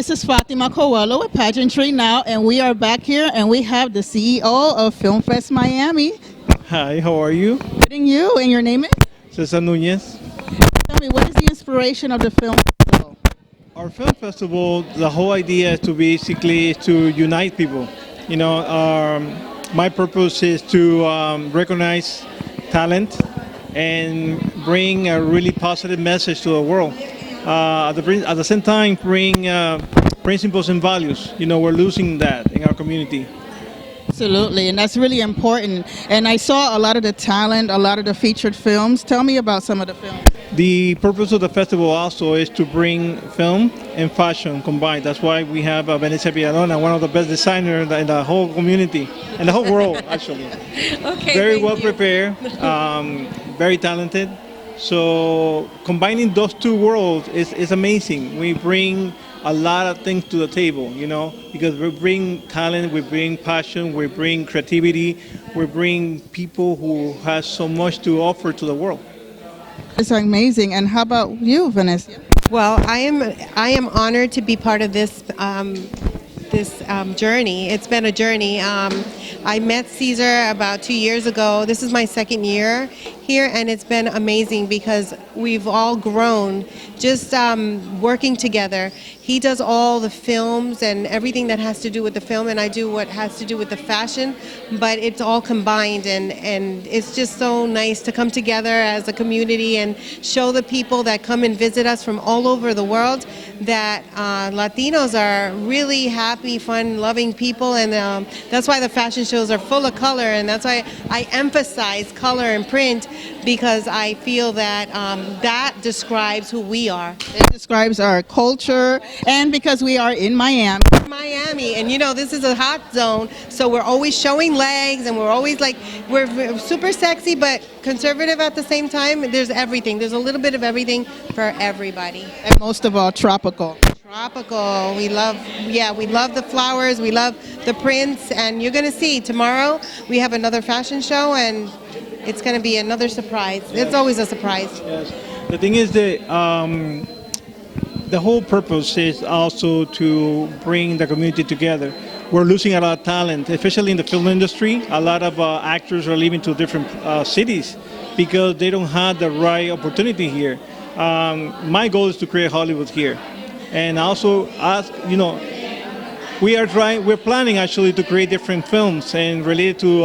this is Fatima Coelho with PageantyNOW, and we are back here, and we have the CEO of Film Fest Miami. Hi, how are you? Greeting you, and your name is? Cesar Nunez. Tell me, what is the inspiration of the film festival? Our film festival, the whole idea is to basically to unite people. My purpose is to recognize talent and bring a really positive message to the world. At the same time, bring principles and values. We're losing that in our community. Absolutely, and that's really important. And I saw a lot of the talent, a lot of the featured films. Tell me about some of the films. The purpose of the festival also is to bring film and fashion combined. That's why we have Venecia Villalona, one of the best designers in the whole community, and the whole world, actually. Okay. Very well prepared, very talented. So combining those two worlds is amazing. We bring a lot of things to the table, because we bring talent, we bring passion, we bring creativity, we bring people who has so much to offer to the world. It's amazing. And how about you, Vanessa? Well, I am honored to be part of this journey. It's been a journey. I met Cesar about 2 years ago. This is my second year here, and it's been amazing because we've all grown just working together. He does all the films and everything that has to do with the film, and I do what has to do with the fashion, but it's all combined, and it's just so nice to come together as a community and show the people that come and visit us from all over the world that Latinos are really happy, fun, loving people, and that's why the fashion shows are full of color, and that's why I emphasize color and print, because I feel that that describes who we are. It describes our culture, and because we are in Miami. Miami, and this is a hot zone, so we're always showing legs, and we're always like, we're super sexy but conservative at the same time. There's everything. There's a little bit of everything for everybody. And most of all, tropical. Tropical. We love the flowers, we love the prints, and you're gonna see tomorrow we have another fashion show, and it's gonna be another surprise. Yes. It's always a surprise. Yes. The thing is that the whole purpose is also to bring the community together. We're losing a lot of talent, especially in the film industry. A lot of actors are leaving to different cities because they don't have the right opportunity here. My goal is to create Hollywood here. And also, we're planning actually to create different films and related to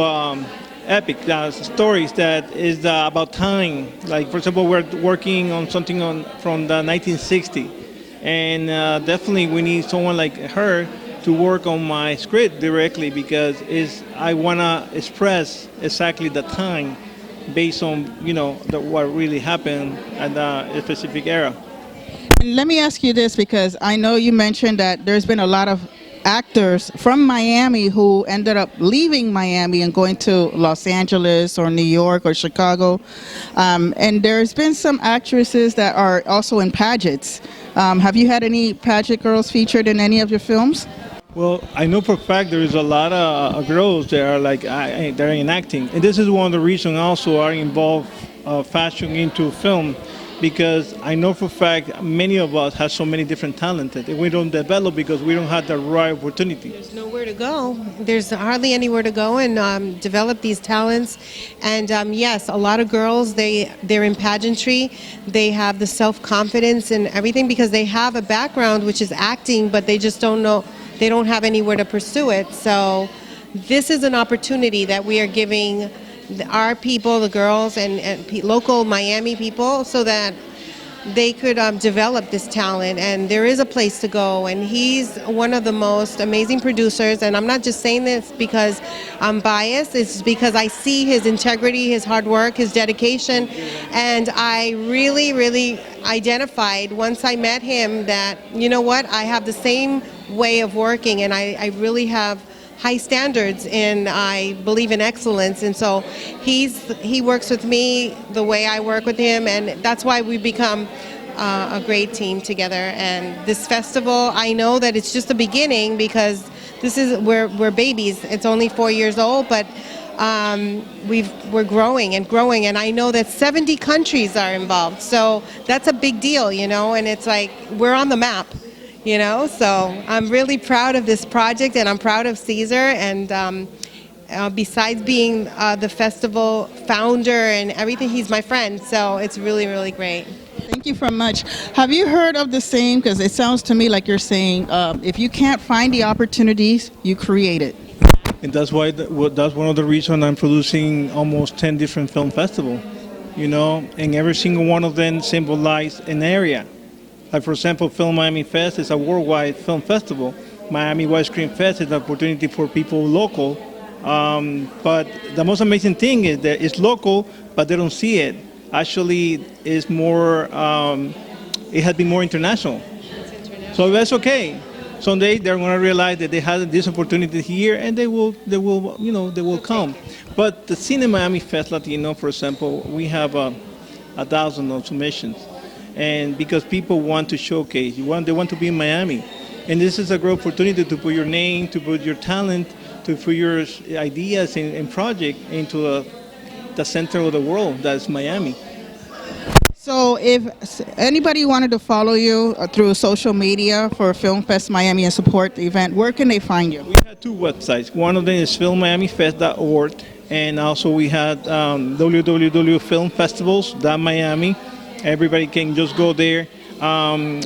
epic stories that is about time. Like, for example, we're working on something from the 1960s. And definitely we need someone like her to work on my script directly, because I want to express exactly the time based on, what really happened at a specific era. Let me ask you this, because I know you mentioned that there's been a lot of actors from Miami who ended up leaving Miami and going to Los Angeles or New York or Chicago. And there's been some actresses that are also in pageants. Have you had any pageant girls featured in any of your films? Well, I know for a fact there is a lot of girls that are they're in acting. And this is one of the reasons also are involved fashion into film, because I know for a fact many of us have so many different talents and we don't develop because we don't have the right opportunity. There's nowhere to go. There's hardly anywhere to go and develop these talents. And yes, a lot of girls, they're in pageantry. They have the self-confidence and everything because they have a background which is acting, but they just don't know, they don't have anywhere to pursue it. So this is an opportunity that we are giving our people, the girls, and local Miami people, so that they could develop this talent, and there is a place to go. And he's one of the most amazing producers, and I'm not just saying this because I'm biased, it's because I see his integrity, his hard work, his dedication, and I really identified once I met him that, you know what, I have the same way of working, and I really have high standards, and I believe in excellence, and so he works with me the way I work with him, and that's why we become a great team together. And this festival, I know that it's just the beginning, because we're babies. It's only 4 years old, but we're growing, and I know that 70 countries are involved, so that's a big deal, and it's like we're on the map. you know. So I'm really proud of this project, and I'm proud of Cesar. And besides being the festival founder and everything, he's my friend. So it's really, really great. Thank you very much. Have you heard of the saying? Because it sounds to me like you're saying, if you can't find the opportunities, you create it. And that's why that's one of the reasons I'm producing almost 10 different film festivals, you know, and every single one of them symbolize an area. Like, for example, Film Miami Fest is a worldwide film festival. Miami Widescreen Fest is an opportunity for people local. But the most amazing thing is that it's local, but they don't see it. Actually, it's more, it has been more international. So that's okay. Someday they're going to realize that they had this opportunity here, and they will, they will come. But the Cine Miami Fest Latino, for example, we have 1,000 of submissions, and because people want to showcase, they want to be in Miami, and this is a great opportunity to put your name, to put your talent, to put your ideas and project into the center of the world, that's Miami. So if anybody wanted to follow you through social media for Film Fest Miami and support the event, where can they find you? We had two websites. One of them is filmmiamifest.org, and also we had www.filmfestivals.miami. Everybody can just go there.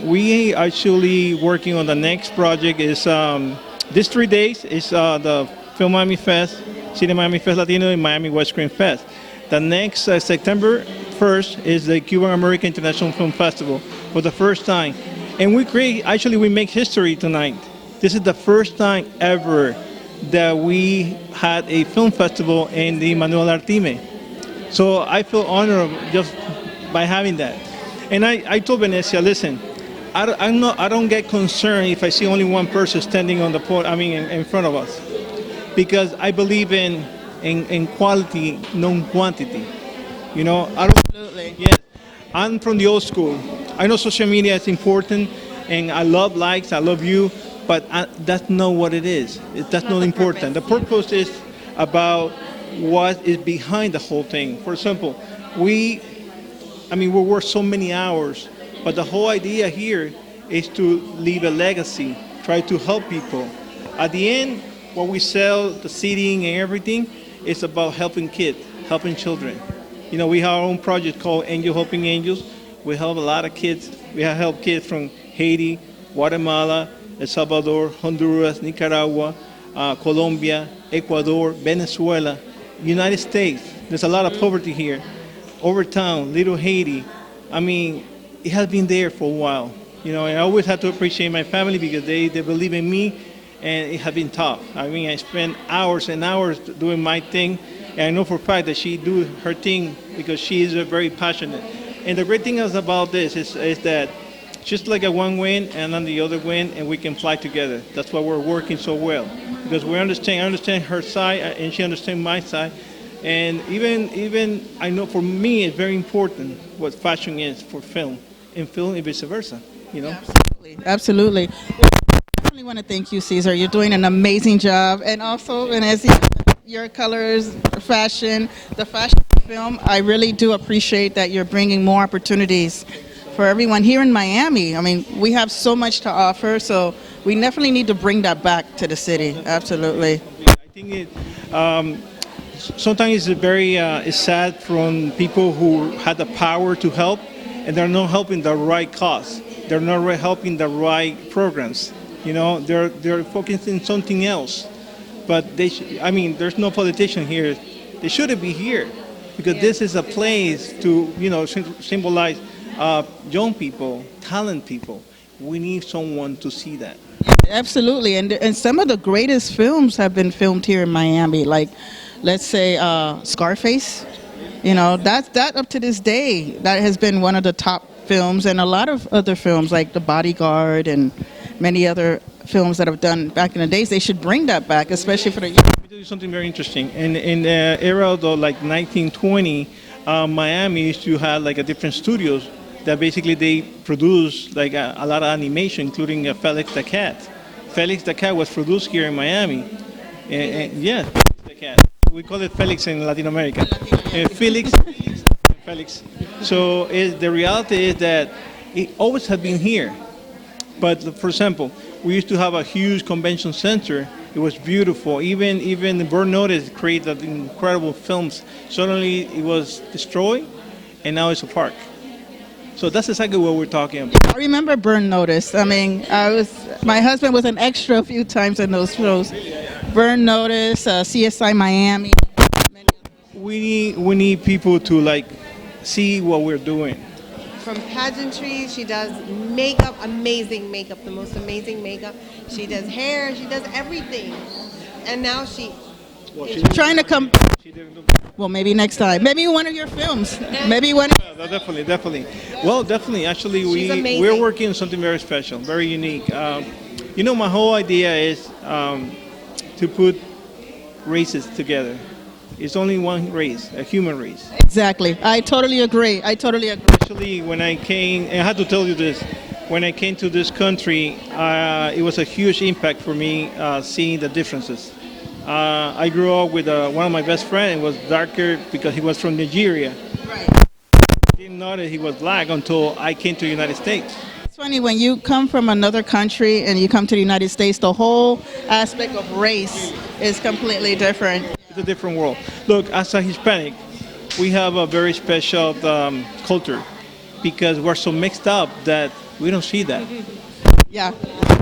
We actually working on the next project. Is this 3 days is the Film Miami Fest, Cine Miami Fest Latino, and Miami Widescreen Fest. The next September 1st is the Cuban American International Film Festival for the first time. And we make history tonight. This is the first time ever that we had a film festival in the Manuel Artime. So I feel honored just by having that. And I told Venecia, listen, I don't get concerned if I see only one person standing on the podium, in front of us. Because I believe in quality, non quantity. You know, Absolutely. yes, I'm from the old school. I know social media is important, and I love likes, I love you, but that's not what it is. That's not important. The purpose is about what is behind the whole thing. For example, we work so many hours, but the whole idea here is to leave a legacy, try to help people. At the end, what we sell, the seating and everything, is about helping kids, helping children. You know, we have our own project called Angel Helping Angels. We help a lot of kids. We have helped kids from Haiti, Guatemala, El Salvador, Honduras, Nicaragua, Colombia, Ecuador, Venezuela, United States. There's a lot of poverty here. Overtown, Little Haiti. It has been there for a while. You know, and I always have to appreciate my family because they believe in me, and it has been tough. I spend hours and hours doing my thing. And I know for a fact that she do her thing because she is very passionate. And the great thing is about this is that just like a one win and then the other win, and we can fly together. That's why we're working so well, because I understand her side and she understands my side. And even I know for me it's very important what fashion is for film, and film and vice versa. You know. Absolutely. I really want to thank you, Cesar. You're doing an amazing job, and also, and as your colors, fashion, the fashion film, I really do appreciate that you're bringing more opportunities for everyone here in Miami. We have so much to offer, so we definitely need to bring that back to the city. Absolutely. I think sometimes it's very it's sad from people who had the power to help, and they're not helping the right cause. They're not helping the right programs. You know, they're focusing on something else. But there's no politician here. They shouldn't be here, because this is a place to, symbolize young people, talent people. We need someone to see that. Absolutely, and some of the greatest films have been filmed here in Miami. Like, let's say Scarface. You know, that up to this day, that has been one of the top films, and a lot of other films like The Bodyguard and many other films that have done back in the days. They should bring that back, especially for the young. Let me tell you something very interesting. In the era of like 1920, Miami used to have like a different studios that basically they produce like a lot of animation, including Felix the Cat. Felix the Cat was produced here in Miami. Yeah, Felix the Cat. We call it Felix in Latin America. Felix. So the reality is that it always has been here. But for example, we used to have a huge convention center. It was beautiful. Even Burn Notice created incredible films. Suddenly it was destroyed, and now it's a park. So that's exactly what we're talking about. I remember Burn Notice. I mean, my husband was an extra a few times in those shows. Burn Notice, CSI Miami. We need people to like see what we're doing. From pageantry, she does makeup, amazing makeup, the most amazing makeup. She does hair, she does everything. And now she Trying to come. She didn't do. Well, maybe next time. Maybe one of your films. Maybe one. Yeah, definitely. Well, definitely. Actually, She's amazing. we're working on something very special, very unique. My whole idea is to put races together. It's only one race, a human race. Exactly. I totally agree. Actually, when I came, and I had to tell you this, when I came to this country, it was a huge impact for me seeing the differences. I grew up with one of my best friends. Was darker because he was from Nigeria. Right. I didn't know that he was black until I came to the United States. It's funny when you come from another country and you come to the United States, the whole aspect of race is completely different. It's a different world. Look, as a Hispanic, we have a very special culture because we're so mixed up that we don't see that. Yeah.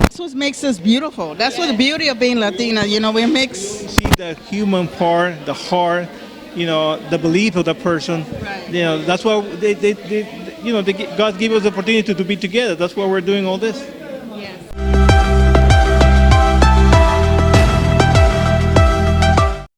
That's what makes us beautiful. That's what the beauty of being Latina. We're mixed. We see the human part, the heart, the belief of the person. Right. That's why God gave us the opportunity to be together. That's why we're doing all this.